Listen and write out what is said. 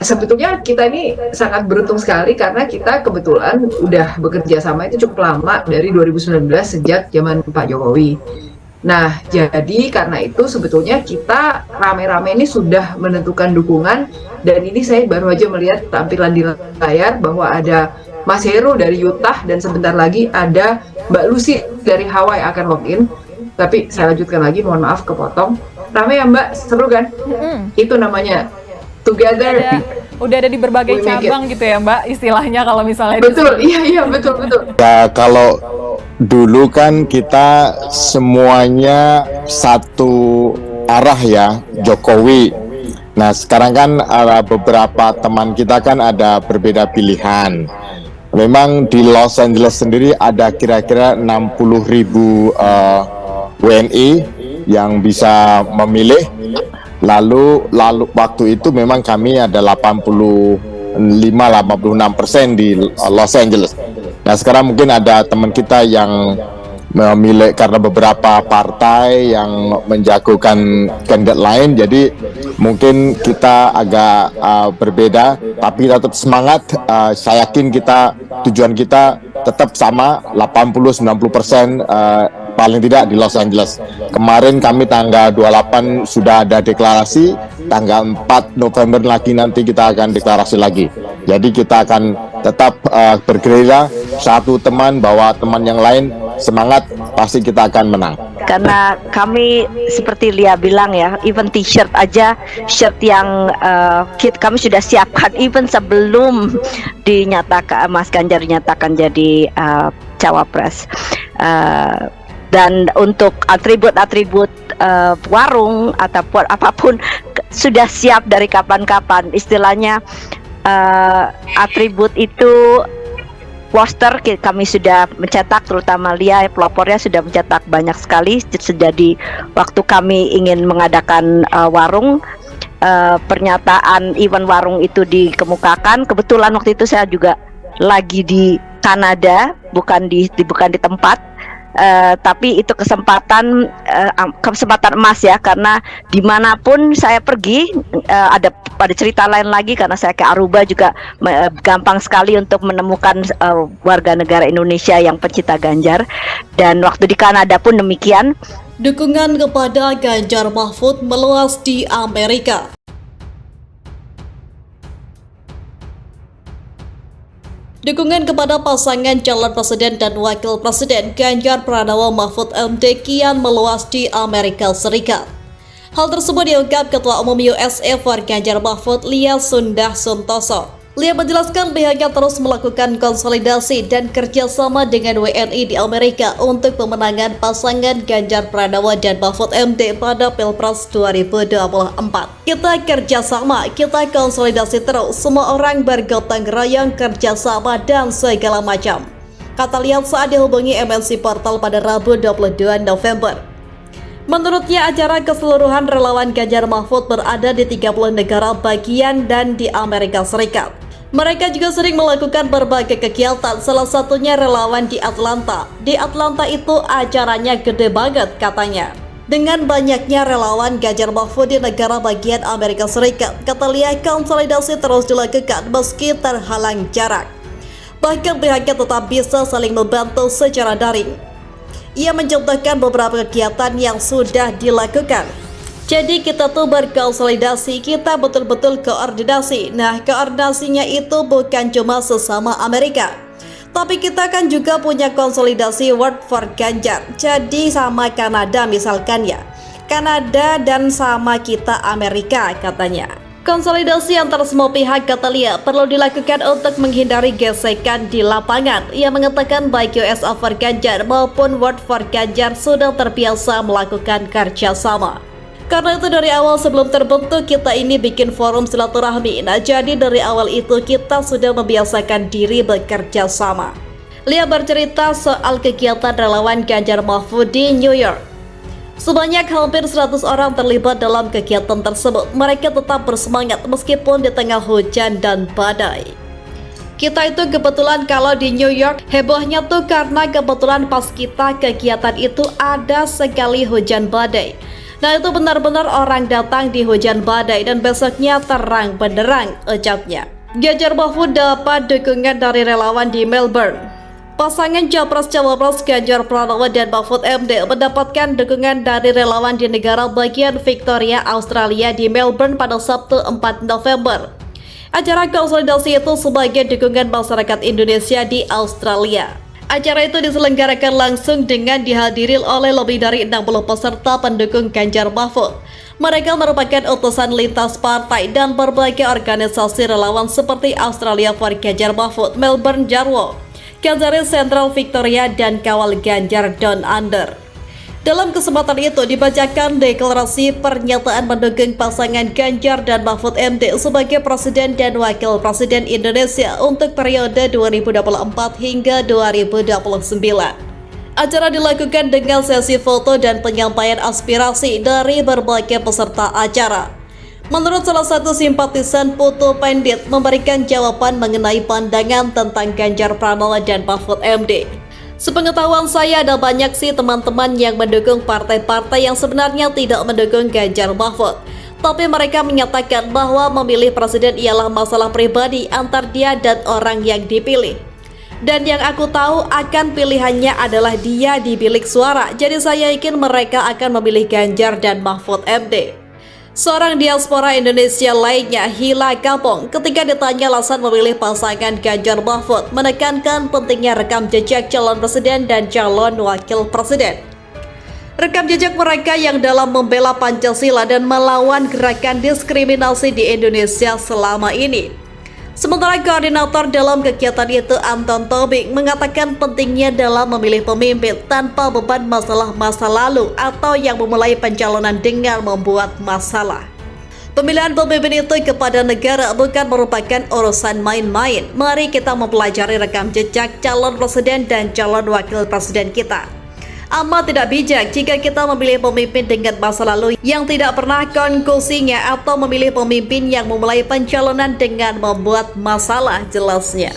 sebetulnya kita ini sangat beruntung sekali karena kita kebetulan udah bekerja sama itu cukup lama dari 2019 sejak zaman Pak Jokowi. Nah, jadi karena itu sebetulnya kita rame-rame ini sudah menentukan dukungan, dan ini saya baru aja melihat tampilan di layar bahwa ada Mas Heru dari Utah dan sebentar lagi ada Mbak Lucy dari Hawaii akan login. Tapi saya lanjutkan lagi, mohon maaf kepotong. Rame ya Mbak, seru kan? Itu namanya Together. Udah ada di berbagai cabang gitu ya Mbak, istilahnya kalau misalnya. Betul, iya betul. Ya kalau dulu kan kita semuanya satu arah ya, Jokowi. Nah sekarang kan beberapa teman kita kan ada berbeda pilihan. Memang di Los Angeles sendiri ada kira-kira 60.000 WNI yang bisa memilih. Lalu waktu itu memang kami ada 86% di Los Angeles. Nah sekarang mungkin ada teman kita yang memilih karena beberapa partai yang menjagokan kandidat lain, jadi mungkin kita agak berbeda, tapi tetap semangat. Saya yakin tujuan kita tetap sama, 80-90% paling tidak di Los Angeles. Kemarin kami tanggal 28 sudah ada deklarasi, tanggal 4 November lagi nanti kita akan deklarasi lagi. Jadi kita akan tetap bergerilya, satu teman bawa teman yang lain, semangat, pasti kita akan menang. Karena kami seperti Lia bilang ya, even t-shirt aja, shirt yang kami sudah siapkan even sebelum dinyatakan Mas Ganjar dinyatakan jadi cawapres. Dan untuk atribut-atribut warung ataupun apapun sudah siap dari kapan-kapan. Istilahnya atribut itu, poster kami sudah mencetak, terutama Lia pelopornya sudah mencetak banyak sekali. Jadi waktu kami ingin mengadakan warung, pernyataan event warung itu dikemukakan. Kebetulan waktu itu saya juga lagi di Kanada, bukan di tempat. Tapi itu kesempatan emas ya, karena dimanapun saya pergi ada cerita lain lagi, karena saya ke Aruba juga gampang sekali untuk menemukan warga negara Indonesia yang pencinta Ganjar, dan waktu di Kanada pun demikian. Dukungan kepada Ganjar Mahfud meluas di Amerika. Dukungan kepada pasangan calon presiden dan wakil presiden Ganjar Pranowo Mahfud MD kian meluas di Amerika Serikat. Hal tersebut diungkap Ketua Umum USA for Ganjar Mahfud, Lia Sundah Suntoso. Lia menjelaskan pihaknya terus melakukan konsolidasi dan kerjasama dengan WNI di Amerika untuk pemenangan pasangan Ganjar Pranowo dan Mahfud MD pada Pilpres 2024. Kita kerjasama, kita konsolidasi terus, semua orang bergotong royong kerjasama dan segala macam, kata Lia saat dihubungi MNC Portal pada Rabu 22 November. Menurutnya, acara keseluruhan relawan Ganjar Mahfud berada di 30 negara bagian dan di Amerika Serikat. Mereka juga sering melakukan berbagai kegiatan, salah satunya relawan di Atlanta. Di Atlanta itu acaranya gede banget katanya. Dengan banyaknya relawan Ganjar Mahfud di negara bagian Amerika Serikat, kata Lia, konsolidasi terus dilakukan meski terhalang jarak. Bahkan pihaknya tetap bisa saling membantu secara daring. Ia mencontohkan beberapa kegiatan yang sudah dilakukan. Jadi kita tuh berkonsolidasi, kita betul-betul koordinasi. Nah, koordinasinya itu bukan cuma sesama Amerika, tapi kita kan juga punya konsolidasi World for Ganjar. Jadi sama Kanada misalkan ya, Kanada dan sama kita Amerika katanya. Konsolidasi antar semua pihak, kata Lia, perlu dilakukan untuk menghindari gesekan di lapangan. Ia mengatakan baik USA for Ganjar maupun World for Ganjar sudah terbiasa melakukan kerjasama. Karena itu dari awal sebelum terbentuk kita ini bikin forum silaturahmi. Nah, jadi dari awal itu kita sudah membiasakan diri bekerja sama. Lia bercerita soal kegiatan relawan Ganjar Mahfud di New York. Sebanyak hampir 100 orang terlibat dalam kegiatan tersebut. Mereka tetap bersemangat meskipun di tengah hujan dan badai. Kita itu kebetulan kalau di New York hebohnya tuh karena kebetulan pas kita kegiatan itu ada sekali hujan badai. Nah itu benar-benar orang datang di hujan badai dan besoknya terang benderang, ucapnya. Ganjar Mahfud dapat dukungan dari relawan di Melbourne. Pasangan Capres-Cawapres Ganjar Pranowo dan Mahfud MD mendapatkan dukungan dari relawan di negara bagian Victoria, Australia di Melbourne pada Sabtu 4 November. Acara konsolidasi itu sebagai dukungan masyarakat Indonesia di Australia. Acara itu diselenggarakan langsung dengan dihadiri oleh lebih dari 60 peserta pendukung Ganjar Mahfud. Mereka merupakan utusan lintas partai dan berbagai organisasi relawan seperti Australia for Ganjar Mahfud, Melbourne Jarwo, Ganjaris Central Victoria, dan Kawal Ganjar Down Under. Dalam kesempatan itu dibacakan deklarasi pernyataan mendukung pasangan Ganjar dan Mahfud MD sebagai Presiden dan Wakil Presiden Indonesia untuk periode 2024 hingga 2029. Acara dilakukan dengan sesi foto dan penyampaian aspirasi dari berbagai peserta acara. Menurut salah satu simpatisan, Putu Pendit memberikan jawaban mengenai pandangan tentang Ganjar Pranowo dan Mahfud MD. Sepengetahuan saya ada banyak sih teman-teman yang mendukung partai-partai yang sebenarnya tidak mendukung Ganjar Mahfud. Tapi mereka menyatakan bahwa memilih presiden ialah masalah pribadi antar dia dan orang yang dipilih. Dan yang aku tahu akan pilihannya adalah dia di bilik suara. Jadi saya yakin mereka akan memilih Ganjar dan Mahfud MD. Seorang diaspora Indonesia lainnya, Hila Kapong, ketika ditanya alasan memilih pasangan Ganjar Mahfud, menekankan pentingnya rekam jejak calon presiden dan calon wakil presiden. Rekam jejak mereka yang dalam membela Pancasila dan melawan gerakan diskriminasi di Indonesia selama ini. Sementara koordinator dalam kegiatan itu, Anton Tobing, mengatakan pentingnya dalam memilih pemimpin tanpa beban masalah masa lalu atau yang memulai pencalonan dengan membuat masalah. Pemilihan pemimpin itu kepada negara bukan merupakan urusan main-main. Mari kita mempelajari rekam jejak calon presiden dan calon wakil presiden kita. Amat tidak bijak jika kita memilih pemimpin dengan masa lalu yang tidak pernah konklusinya atau memilih pemimpin yang memulai pencalonan dengan membuat masalah, jelasnya.